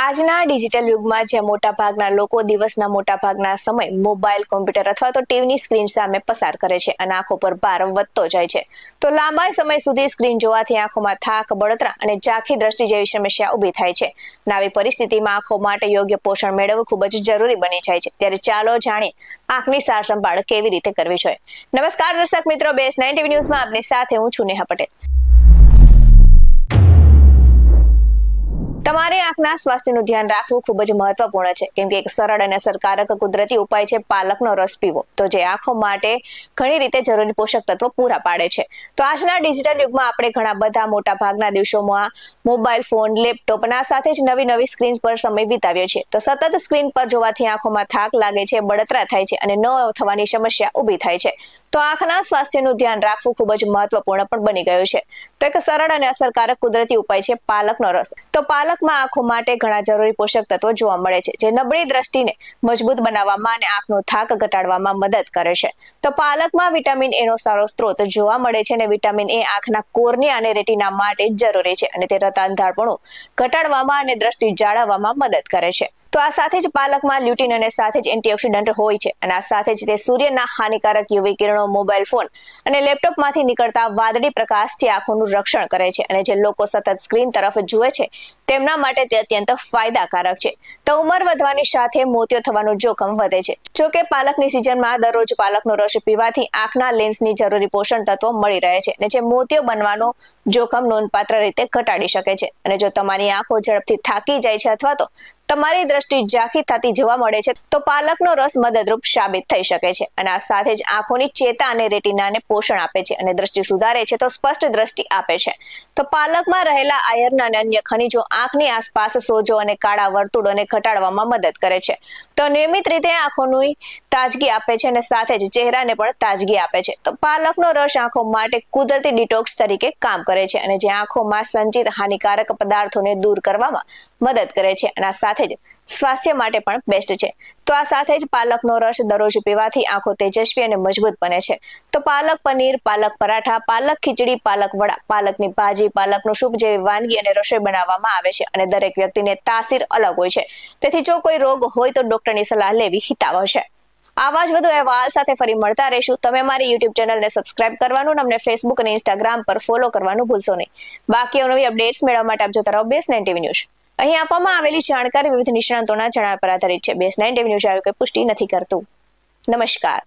આજના ડિજિટલ યુગમાં જ્યાં મોટાભાગના લોકો દિવસના મોટાભાગના સમય મોબાઈલ, કોમ્પ્યુટર અથવા તો ટીવીની સ્ક્રીન સામે પસાર કરે છે અને આંખો પર ભાર વધતો જાય છે, તો લાંબા સમય સુધી સ્ક્રીન જોવાથી આંખોમાં થાક, બળતરા અને ઝાંખી દ્રષ્ટિ જેવી સમસ્યા ઊભી થાય છે. આવી પરિસ્થિતિમાં આંખો માટે યોગ્ય પોષણ મેળવવું ખૂબ જ જરૂરી બની જાય છે. ત્યારે ચાલો જાણીએ આંખની સાર સંભાળ કેવી રીતે કરવી જોઈએ. નમસ્કાર દર્શક મિત્રો, BS9 TV ન્યૂઝમાં આપની સાથે હું છું નેહા પટેલ. તમારે આંખના સ્વાસ્થ્યનું ધ્યાન રાખવું ખૂબ જ મહત્વપૂર્ણ છે, કેમ કે એક સરળ અને અસરકારક કુદરતી ઉપાય છે પાલકનો રસ પીવો, તો જે આંખો માટે ઘણી રીતે જરૂરી પોષક તત્વો પૂરા પાડે છે. તો આજના ડિજિટલ યુગમાં આપણે ઘણા બધા મોટા ભાગના દિવસોમાં મોબાઈલ ફોન, લેપટોપના સાથે જ નવી સ્ક્રીન પર સમય વિતાવીએ છીએ. તો સતત સ્ક્રીન પર જોવાથી આંખોમાં થાક લાગે છે, બળતરા થાય છે અને ન થવાની સમસ્યા ઊભી થાય છે. તો આંખના સ્વાસ્થ્યનું ધ્યાન રાખવું ખૂબ જ મહત્વપૂર્ણ પણ બની ગયું છે. તો એક સરળ અને અસરકારક કુદરતી ઉપાય છે પાલકનો રસ. તો પાલકમાં આંખો માટે ઘણા જરૂરી પોષક તત્વો જોવા મળે છે, જે નબળી દ્રષ્ટિને મજબૂત બનાવવામાં અને આંખનો થાક ઘટાડવામાં મદદ કરે છે. તો પાલકમાં વિટામિન એ નો સારો સ્ત્રોત જોવા મળે છે અને વિટામિન એ આંખના કોર્નિયા અને રેટિના માટે જરૂરી છે અને તે રત અંધાપણું ઘટાડવામાં અને દ્રષ્ટિ જાળવવામાં મદદ કરે છે. તો આ સાથે જ પાલકમાં લ્યુટીન અને સાથે જ એન્ટીઓક્સિડન્ટ હોય છે અને આ સાથે જ તે સૂર્યના હાનિકારક યુવી કિરણો, મોબાઈલ ફોન અને લેપટોપમાંથી નીકળતા વાદળી પ્રકાશથી આંખોનું રક્ષણ કરે છે અને જે લોકો સતત સ્ક્રીન તરફ જુએ છે તેમના માટે તે અત્યંત ફાયદાકારક છે. તો ઉંમર વધવાની સાથે મોતિયો થવાનું જોખમ વધે છે. જો કે પાલકની સિઝનમાં દરરોજ પાલકનો રસ પીવાથી આંખના લેન્સની જરૂરી પોષણ તત્વો મળી રહે છે અને જે મોતિયો બનવાનો જોખમ નોંધપાત્ર રીતે ઘટાડી શકે છે. અને જો તમારી આંખો ઝડપથી થાકી જાય છે અથવા તો તમારી દ્રષ્ટિ ઝાંખી થતી જોવા મળે છે, તો પાલકનો રસ મદદરૂપ સાબિત થઈ શકે છે. અને આ સાથે જ આંખોની ચેતા અને રેટિનાને પોષણ આપે છે અને દ્રષ્ટિ સુધારે છે, તો સ્પષ્ટ દ્રષ્ટિ આપે છે. તો પાલકમાં રહેલા આયર્ન અને અન્ય ખનિજો આંખની આસપાસ સોજો અને કાળા વર્તુળોને ઘટાડવામાં મદદ કરે છે. તો નિયમિત રીતે આંખોની તાજગી આપે છે અને સાથે જ ચહેરાને પણ તાજગી આપે છે. તો પાલકનો રસ આંખો માટે કુદરતી ડિટોક્સ તરીકે કામ કરે છે અને જે આંખોમાં સંચિત હાનિકારક પદાર્થોને દૂર કરવામાં મદદ કરે છે અને આ સાથે જ સ્વાસ્થ્ય માટે પણ બેસ્ટ છે. તો આ સાથે જ પાલકનો રસ દરરોજ પીવાથી આંખો તેજસ્વી અને મજબૂત બને છે. તો પાલક પનીર, પાલક પરાઠા, પાલક ખીચડી, પાલક વડા, પાલકની ભાજી, પાલકનું સૂપ જેવી વાનગી અને રસોઈ બનાવવામાં આવે છે અને દરેક વ્યક્તિને તાસીર અલગ હોય છે. તેથી જો કોઈ રોગ હોય તો ડોક્ટરની સલાહ લેવી હિતાવહ છે. આવા જ વધુ અહેવાલ સાથે ફરી મળતા રહીશું. તમે મારી YouTube ચેનલને સબસ્ક્રાઇબ કરવાનું અને અમને Facebook અને Instagram પર ફોલો કરવાનું ભૂલશો નહીં. બાકી નવી અપડેટ્સ મેળવવા માટે આપ જોતા રહો BS9 TV ન્યૂઝ. અહીં આપવામાં આવેલી જાણકારી વિવિધ નિષ્ણાતોના જણાવ્યા પર આધારિત છે. BS9 TV ન્યૂઝ આવી કોઈ પુષ્ટિ નથી કરતું. નમસ્કાર.